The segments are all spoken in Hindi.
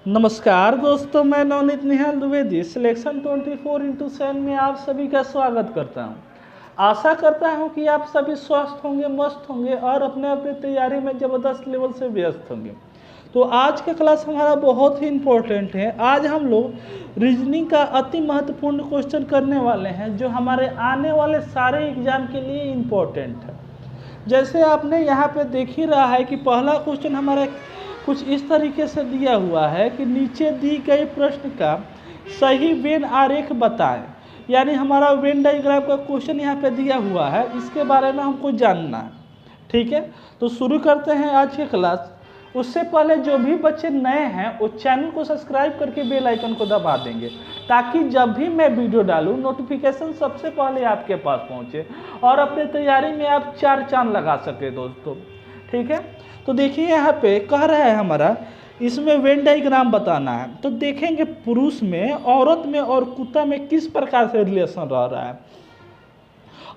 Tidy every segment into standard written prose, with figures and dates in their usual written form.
नमस्कार दोस्तों, मैं नवनीत निहाल द्विवेदी सिलेक्शन 24x7 में आप सभी का स्वागत करता हूं। आशा करता हूं कि आप सभी स्वस्थ होंगे, मस्त होंगे और अपने अपने तैयारी में ज़बरदस्त लेवल से व्यस्त होंगे। तो आज का क्लास हमारा बहुत ही इम्पोर्टेंट है। आज हम लोग रीजनिंग का अति महत्वपूर्ण क्वेश्चन करने वाले हैं जो हमारे आने वाले सारे एग्जाम के लिए इम्पोर्टेंट है। जैसे आपने यहाँ पे देख ही रहा है कि पहला क्वेश्चन हमारा कुछ इस तरीके से दिया हुआ है कि नीचे दी गई प्रश्न का सही वेन आरेख बताएं। यानी हमारा वेन डायग्राम का क्वेश्चन यहाँ पे दिया हुआ है, इसके बारे में हमको जानना है। ठीक है, तो शुरू करते हैं आज की क्लास। उससे पहले जो भी बच्चे नए हैं वो चैनल को सब्सक्राइब करके बेल आइकन को दबा देंगे ताकि जब भी मैं वीडियो डालूं नोटिफिकेशन सबसे पहले आपके पास पहुंचे और अपने तैयारी में आप चार चांद लगा सके दोस्तों। ठीक है, तो देखिए यहाँ पे कह रहा है हमारा इसमें वेन डायग्राम बताना है। तो देखेंगे पुरुष में, औरत में और कुत्ता में किस प्रकार से रिलेशन रह रहा है,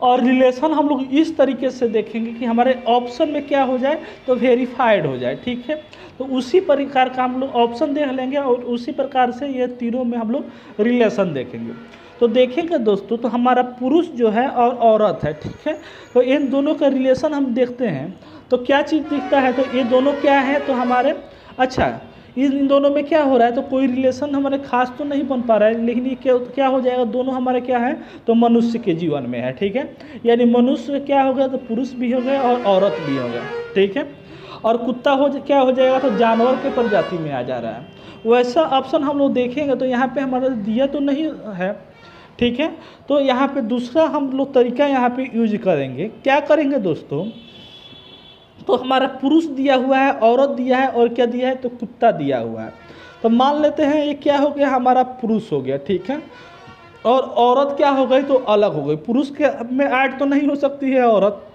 और रिलेशन हम लोग इस तरीके से देखेंगे कि हमारे ऑप्शन में क्या हो जाए तो वेरीफाइड हो जाए। ठीक है, तो उसी प्रकार का हम लोग ऑप्शन देख लेंगे और उसी प्रकार से ये तीनों में हम लोग रिलेशन देखेंगे। तो देखेंगे दोस्तों, तो हमारा पुरुष जो है और औरत है। ठीक है, तो इन दोनों का रिलेशन हम देखते हैं तो क्या चीज़ दिखता है, तो ये दोनों क्या है तो हमारे इन दोनों में क्या हो रहा है तो कोई रिलेशन हमारे खास तो नहीं बन पा रहा है, लेकिन ये क्या हो जाएगा, दोनों हमारे क्या है तो मनुष्य के जीवन में है। ठीक है, यानी मनुष्य क्या हो गया तो पुरुष भी हो गया और औरत भी हो गया। ठीक है, और कुत्ता क्या हो जाएगा तो जानवर के प्रजाति में आ जा रहा है। वैसा ऑप्शन हम लोग देखेंगे तो यहाँ पे हमारा दिया तो नहीं है। ठीक है, तो यहाँ पे दूसरा हम लोग तरीका यहाँ पे यूज करेंगे। क्या करेंगे दोस्तों, तो हमारा पुरुष दिया हुआ है, औरत दिया है और क्या दिया है तो कुत्ता दिया हुआ है। तो मान लेते हैं ये क्या हो गया, हमारा पुरुष हो गया। ठीक है, और औरत क्या हो गई तो अलग हो गई, पुरुष के में ऐड तो नहीं हो सकती है औरत,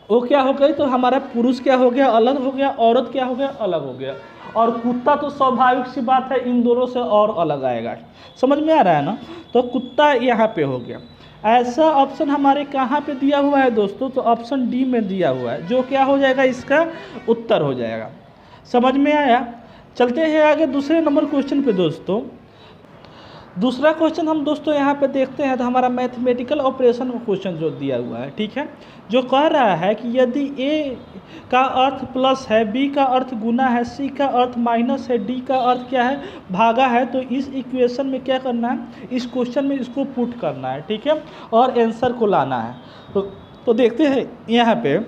वो क्या हो गई तो हमारा पुरुष क्या हो गया अलग हो गया, औरत क्या हो गया अलग हो गया, और कुत्ता तो स्वाभाविक सी बात है इन दोनों से और अलग आएगा। समझ में आ रहा है ना, तो कुत्ता यहाँ पे हो गया। ऐसा ऑप्शन हमारे कहाँ पे दिया हुआ है दोस्तों, तो ऑप्शन डी में दिया हुआ है, जो क्या हो जाएगा इसका उत्तर हो जाएगा। समझ में आया। चलते हैं आगे दूसरे नंबर क्वेश्चन पे दोस्तों। दूसरा क्वेश्चन हम दोस्तों यहाँ पे देखते हैं तो हमारा मैथमेटिकल ऑपरेशन क्वेश्चन जो दिया हुआ है। ठीक है, जो कह रहा है कि यदि ए का अर्थ प्लस है, बी का अर्थ गुना है, सी का अर्थ माइनस है, डी का अर्थ क्या है भागा है, तो इस इक्वेशन में क्या करना है, इस क्वेश्चन में इसको पुट करना है। ठीक है, और आंसर को लाना है। तो देखते हैं यहाँ पे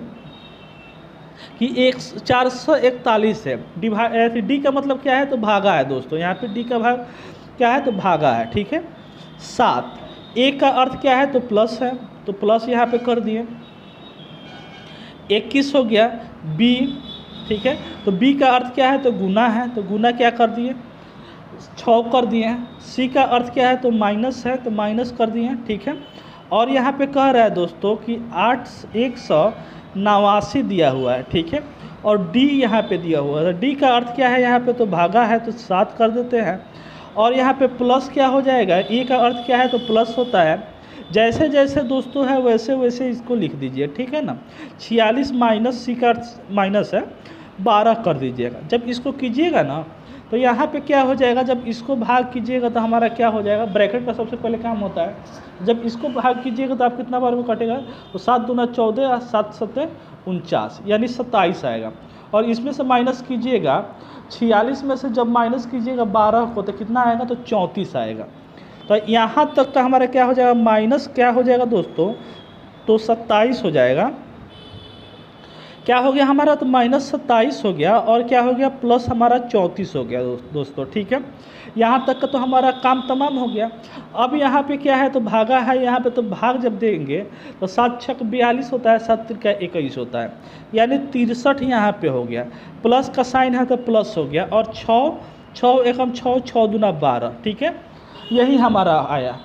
कि 441 है, डी का मतलब क्या है तो भागा है दोस्तों। यहाँ पे डी का भाग क्या है तो भागा है। ठीक है, 7, ए का अर्थ क्या है तो प्लस है, तो प्लस यहाँ पे कर दिए। 21 हो गया बी। ठीक है, तो बी का अर्थ क्या है तो गुना है, तो गुना क्या कर दिए 6 कर दिए हैं। सी का अर्थ क्या है तो माइनस है, तो माइनस कर दिए हैं। ठीक है, और यहाँ पे कह रहा है दोस्तों कि 189 दिया हुआ है। ठीक है, और डी यहाँ पे दिया हुआ है, डी का अर्थ क्या है यहाँ पे तो भागा है, तो 7 कर देते हैं। और यहाँ पे प्लस क्या हो जाएगा, ए का अर्थ क्या है तो प्लस होता है। जैसे जैसे दोस्तों है वैसे वैसे इसको लिख दीजिए। ठीक है ना, 46 माइनस सी का अर्थ माइनस है, 12 कर दीजिएगा। जब इसको कीजिएगा ना तो यहाँ पे क्या हो जाएगा, जब इसको भाग कीजिएगा तो हमारा क्या हो जाएगा, ब्रैकेट का सबसे पहले काम होता है। जब इसको भाग कीजिएगा तो आप कितना बार में कटेगा तो 7 दूना 14, 7 सत्ते 49, यानी 27 आएगा। और इसमें से माइनस कीजिएगा 46 में से जब माइनस कीजिएगा 12 को तो कितना आएगा तो 34 आएगा। तो यहाँ तक तो हमारा क्या हो जाएगा, माइनस क्या हो जाएगा दोस्तों तो 27 हो जाएगा। क्या हो गया हमारा तो -27 हो गया, और क्या हो गया प्लस हमारा 34 हो गया दोस्तों। ठीक है, यहाँ तक का तो हमारा काम तमाम हो गया। अब यहाँ पे क्या है तो भागा है, यहाँ पे तो भाग जब देंगे तो 7 6 42 होता है, 7 3 21 होता है, यानी 63 यहाँ पे हो गया। प्लस का साइन है तो प्लस हो गया, और 6 एकम 6 दूना 12। ठीक है, यही हमारा आया।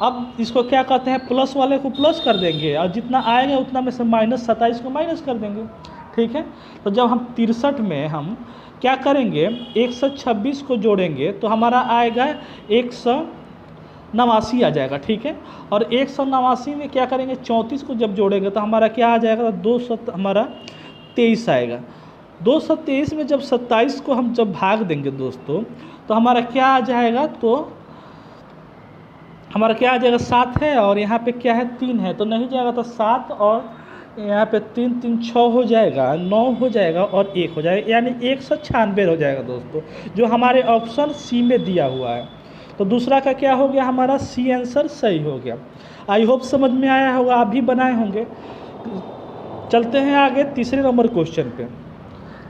अब इसको क्या कहते हैं, प्लस वाले को प्लस कर देंगे और जितना आएगा उतना में से -27 को माइनस कर देंगे। ठीक है, तो जब हम 63 में हम क्या करेंगे 126 को जोड़ेंगे तो हमारा आएगा 189 आ जाएगा। ठीक है, और 189 में क्या करेंगे 34 को जब जोड़ेंगे तो हमारा क्या आ जाएगा, 200 हमारा 23 आएगा। 223 में जब 27 को हम जब भाग देंगे दोस्तों, तो हमारा क्या आ जाएगा, तो हमारा क्या आ जाएगा 7 है, और यहाँ पे क्या है 3 है, तो नहीं जाएगा, तो 7 और यहाँ पे 3 3 6 हो जाएगा, 9 हो जाएगा और 1 हो जाएगा, यानी 196 हो जाएगा दोस्तों, जो हमारे ऑप्शन सी में दिया हुआ है। तो दूसरा का क्या हो गया, हमारा सी आंसर सही हो गया। आई होप समझ में आया होगा, आप भी बनाए होंगे। चलते हैं आगे तीसरे नंबर क्वेश्चन पे।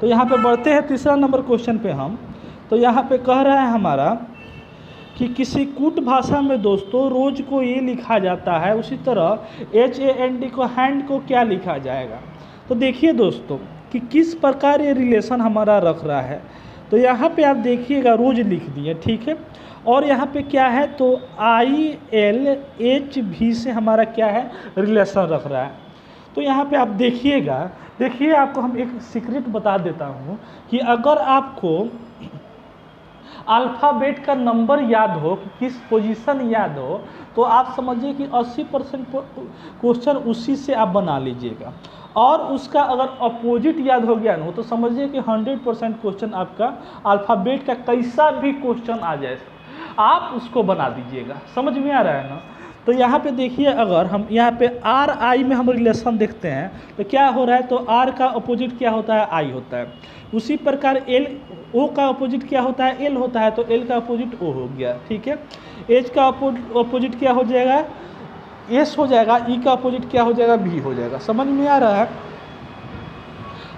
तो यहाँ पे बढ़ते हैं तीसरा नंबर क्वेश्चन पे हम। तो यहाँ पे कह रहा है हमारा कि किसी कूट भाषा में दोस्तों रोज को ये लिखा जाता है, उसी तरह HAND को हैंड को क्या लिखा जाएगा। तो देखिए दोस्तों कि किस प्रकार ये रिलेशन हमारा रख रहा है। तो यहाँ पे आप देखिएगा रोज लिख दिए, ठीक है, और यहाँ पे क्या है, तो ILHV से हमारा क्या है रिलेशन रख रहा है। तो यहाँ पे आप देखिएगा, देखिए आपको हम एक सीक्रेट बता देता हूँ कि अगर आपको अल्फ़ाबेट का नंबर याद हो कि किस पोजीशन याद हो, तो आप समझिए कि 80% क्वेश्चन उसी से आप बना लीजिएगा। और उसका अगर अपोजिट याद हो गया ना, तो समझिए कि 100% क्वेश्चन आपका अल्फ़ाबेट का कैसा भी क्वेश्चन आ जाए आप उसको बना दीजिएगा। समझ में आ रहा है ना। तो यहाँ पे देखिए, अगर हम यहाँ पे RI में हम रिलेशन देखते हैं तो क्या हो रहा है, तो R का अपोजिट क्या होता है, I होता है। उसी प्रकार O का अपोजिट क्या होता है, L होता है, तो L का अपोजिट O हो गया, ठीक है। H का अपोजिट क्या हो जाएगा, S हो जाएगा। E का अपोजिट क्या हो जाएगा, B हो जाएगा। समझ में आ रहा है।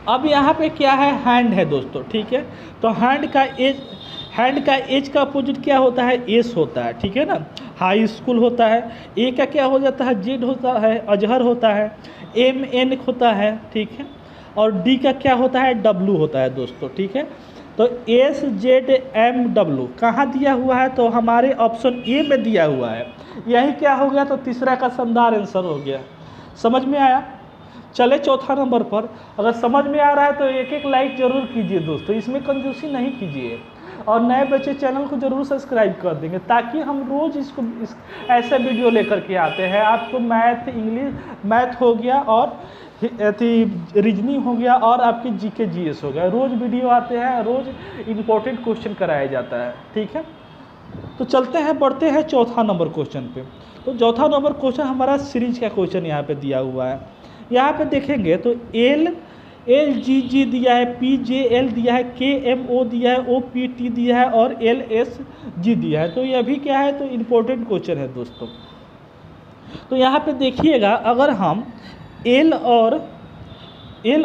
अब यहाँ पे क्या है, हैंड है दोस्तों, ठीक है। तो हैंड का एज का अपोजिट क्या होता है, एस होता है, ठीक है ना। हाई स्कूल होता है। ए का क्या हो जाता है, जेड होता है, अजहर होता है। MN होता है, ठीक है। और डी का क्या होता है, डब्लू होता है दोस्तों, ठीक है। तो SZMW कहाँ दिया हुआ है, तो हमारे ऑप्शन ए में दिया हुआ है। यही क्या हो गया, तो तीसरा का शानदार आंसर हो गया। समझ में आया। चले चौथा नंबर पर। अगर समझ में आ रहा है तो एक लाइक ज़रूर कीजिए दोस्तों, इसमें कंजूसी नहीं कीजिए। और नए बच्चे चैनल को ज़रूर सब्सक्राइब कर देंगे, ताकि हम रोज़ ऐसे वीडियो लेकर के आते हैं। आपको मैथ, इंग्लिश, मैथ हो गया, और रीजनिंग हो गया, और आपकी GK GS हो गया। रोज़ वीडियो आते हैं, रोज़ इम्पोर्टेंट क्वेश्चन कराया जाता है, ठीक है। तो चलते हैं, बढ़ते हैं चौथा नंबर क्वेश्चन पे। तो चौथा नंबर क्वेश्चन हमारा सीरीज का क्वेश्चन यहाँ पे दिया हुआ है। यहाँ पे देखेंगे तो LGG दिया है, PJL दिया है, KMO दिया है, OPT दिया है, और LSG दिया है। तो यह भी क्या है, तो इम्पोर्टेंट क्वेश्चन है दोस्तों। तो यहाँ पे देखिएगा, अगर हम L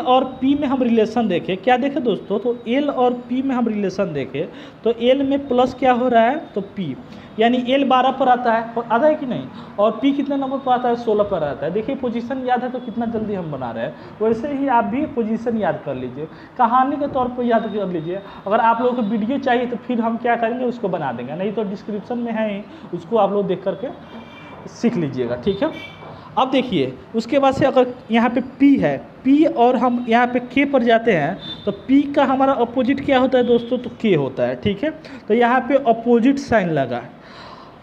और P में हम रिलेशन देखें, क्या देखें दोस्तों, तो L और P में हम रिलेशन देखें तो L में प्लस क्या हो रहा है, तो P, यानी L 12 पर आता है कि नहीं, और P कितने नंबर पर आता है, 16 पर आता है। देखिए पोजीशन याद है तो कितना जल्दी हम बना रहे हैं। वैसे ही आप भी पोजीशन याद कर लीजिए, कहानी के तौर पर याद कर लीजिए। अगर आप लोगों को वीडियो चाहिए तो फिर हम क्या करेंगे, उसको बना देंगे, नहीं तो डिस्क्रिप्शन में है ही, उसको आप लोग देख करके सीख लीजिएगा, ठीक है। अब देखिए, उसके बाद से अगर यहाँ पे P है, P और हम यहाँ पे K पर जाते हैं, तो P का हमारा अपोजिट क्या होता है दोस्तों, तो K होता है, ठीक है। तो यहाँ पे अपोजिट साइन लगा।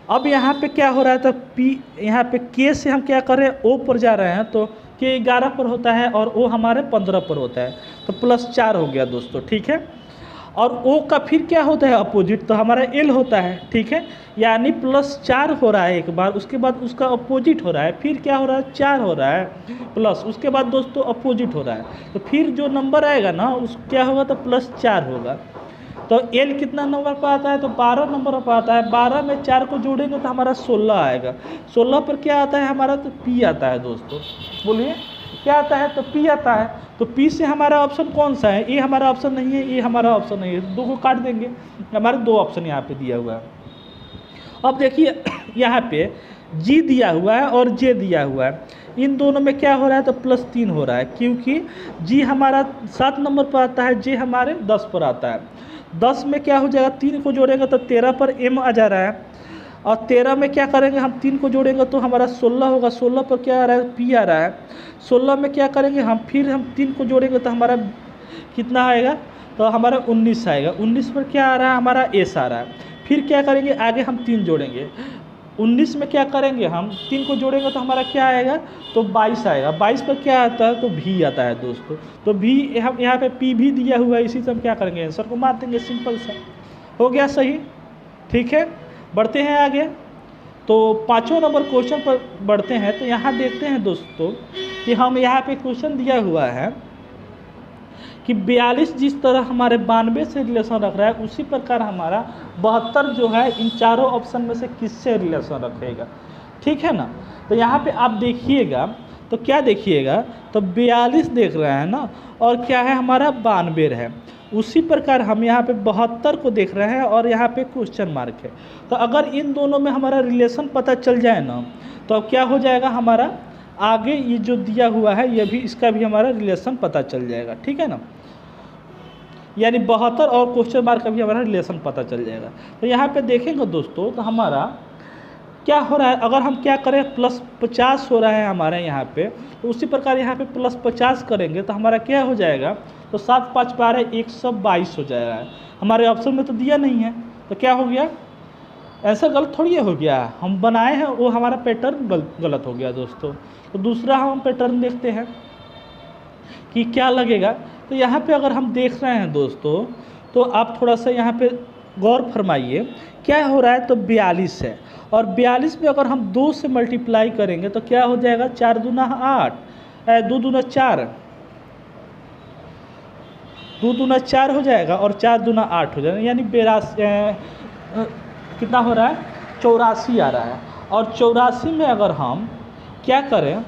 अब यहाँ पे क्या हो रहा है, तो P यहाँ पे K से हम क्या कर रहे हैं, O पर जा रहे हैं, तो K 11 पर होता है और O हमारे 15 पर होता है, तो +4 हो गया दोस्तों, ठीक है। और O का फिर क्या होता है अपोजिट, तो हमारा L होता है, ठीक है। यानी +4 हो रहा है एक बार, उसके बाद उसका अपोजिट हो रहा है, फिर क्या हो रहा है, 4 हो रहा है प्लस, उसके बाद दोस्तों अपोजिट हो रहा है। तो फिर जो नंबर आएगा ना, उस क्या होगा, तो +4 होगा। तो L कितना नंबर पर आता है, तो 12 नंबर पर आता है। 12 में 4 को जोड़ेंगे तो हमारा 16 आएगा। 16 पर क्या आता है हमारा, तो P आता है दोस्तों। बोलिए क्या आता है, तो P आता है। तो P से हमारा ऑप्शन कौन सा है, ये हमारा ऑप्शन नहीं है, ये हमारा ऑप्शन नहीं है, दो को काट देंगे, हमारे 2 ऑप्शन यहाँ पे दिया हुआ है। अब देखिए यहाँ पे G दिया हुआ है और J दिया हुआ है, इन दोनों में क्या हो रहा है, तो +3 हो रहा है, क्योंकि G हमारा 7 नंबर पर आता है, J हमारे 10 पर आता है। 10 में क्या हो जाएगा, 3 को जोड़ेंगे तो 13 पर M आ जा रहा है, और 13 में क्या करेंगे हम, 3 को जोड़ेंगे तो हमारा 16 होगा। 16 पर क्या आ रहा है, P आ रहा है। 16 में क्या करेंगे हम, फिर हम 3 को जोड़ेंगे तो हमारा कितना आएगा, तो हमारा 19 आएगा। 19 पर क्या आ रहा है, हमारा S आ रहा है। फिर क्या करेंगे, आगे हम 3 जोड़ेंगे, 19 में क्या करेंगे हम, 3 को जोड़ेंगे तो हमारा क्या आएगा, तो 22 आएगा। 22 पर क्या आता है, तो भी आता है दोस्तों। तो भी हम यहाँ पे पी भी दिया हुआ है, इसी से हम क्या करेंगे, आंसर को मार देंगे, सिंपल सा हो गया सही। ठीक है, बढ़ते हैं आगे। तो 5वां नंबर क्वेश्चन पर बढ़ते हैं। तो यहाँ देखते हैं दोस्तों कि हम यहाँ पे क्वेश्चन दिया हुआ है कि 42 जिस तरह हमारे 92 से रिलेशन रख रहा है, उसी प्रकार हमारा 72 जो है इन चारों ऑप्शन में से किससे रिलेशन रखेगा। ठीक है ना। तो यहाँ पे आप देखिएगा, तो क्या देखिएगा, तो 42 देख रहे हैं ना, और क्या है हमारा 92 है। उसी प्रकार हम यहाँ पे 72 को देख रहे हैं और यहाँ पे क्वेश्चन मार्क है। तो अगर इन दोनों में हमारा रिलेशन पता चल जाए ना, तो अब क्या हो जाएगा, हमारा आगे ये जो दिया हुआ है ये भी, इसका भी हमारा रिलेशन पता चल जाएगा। ठीक है ना, यानी 72 और क्वेश्चन मार्क का भी हमारा रिलेशन पता चल जाएगा। तो यहाँ पे देखेंगे दोस्तों, तो हमारा क्या हो रहा है, अगर हम क्या करें, +50 हो रहा है हमारे यहाँ पे, तो उसी प्रकार यहाँ पे +50 करेंगे तो हमारा क्या हो जाएगा, तो 7 5 12 122 हो जाएगा। हमारे ऑप्शन में तो दिया नहीं है, तो क्या हो गया, आंसर गलत थोड़ी हो गया, हम बनाए हैं वो हमारा पैटर्न गलत हो गया दोस्तों। तो दूसरा हम पैटर्न देखते हैं कि क्या लगेगा। तो यहाँ पे अगर हम देख रहे हैं दोस्तों, तो आप थोड़ा सा यहाँ पे गौर फरमाइए, क्या हो रहा है, तो 42 है, और 42 में अगर हम 2 से मल्टीप्लाई करेंगे तो क्या हो जाएगा, 4 दूना 8, 2 दूना 4, 2 दूना 4 हो जाएगा और 4 दूना 8 हो जाएगा, यानी 82 कितना हो रहा है, 84 आ रहा है। और 84 में अगर हम क्या करें,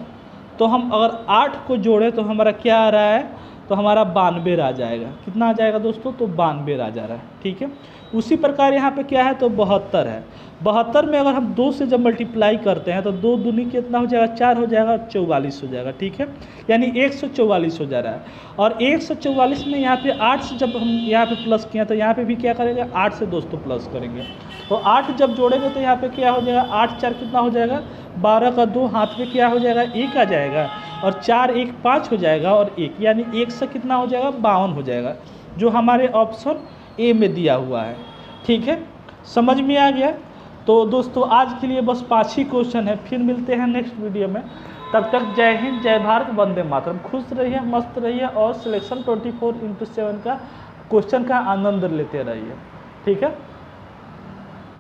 तो हम अगर 8 को जोड़ें तो हमारा क्या आ रहा है, तो हमारा 92 आ जाएगा। कितना आ जाएगा दोस्तों, तो 92 आ जा रहा है। ठीक है, उसी प्रकार यहाँ पे क्या है, तो 72 है। 72 में अगर हम 2 से जब मल्टीप्लाई करते हैं तो 2 दूनी कितना हो जाएगा, 4 हो जाएगा, 44 हो जाएगा। ठीक है, यानी 144 हो जा रहा है। और 144 में यहाँ पे 8 से जब हम यहाँ पे प्लस किया, तो यहाँ पे भी क्या करेंगे, 8 से दोस्तों प्लस करेंगे। तो 8 जब जोड़ेंगे तो यहाँ पे क्या हो जाएगा, 8 4 कितना हो जाएगा, 12 का 2 हाथ में क्या हो जाएगा, 1 आ जाएगा, और 4 1 5 हो जाएगा, और 1 यानी 1 से कितना हो जाएगा, 52 हो जाएगा, जो हमारे ऑप्शन ए में दिया हुआ है। ठीक है, समझ में आ गया। तो दोस्तों आज के लिए बस 5 ही क्वेश्चन है, फिर मिलते हैं नेक्स्ट वीडियो में। तब तक जय हिंद, जय भारत, वंदे मातरम। खुश रहिए, मस्त रहिए और सिलेक्शन 24x7 का क्वेश्चन का आनंद लेते रहिए। ठीक है।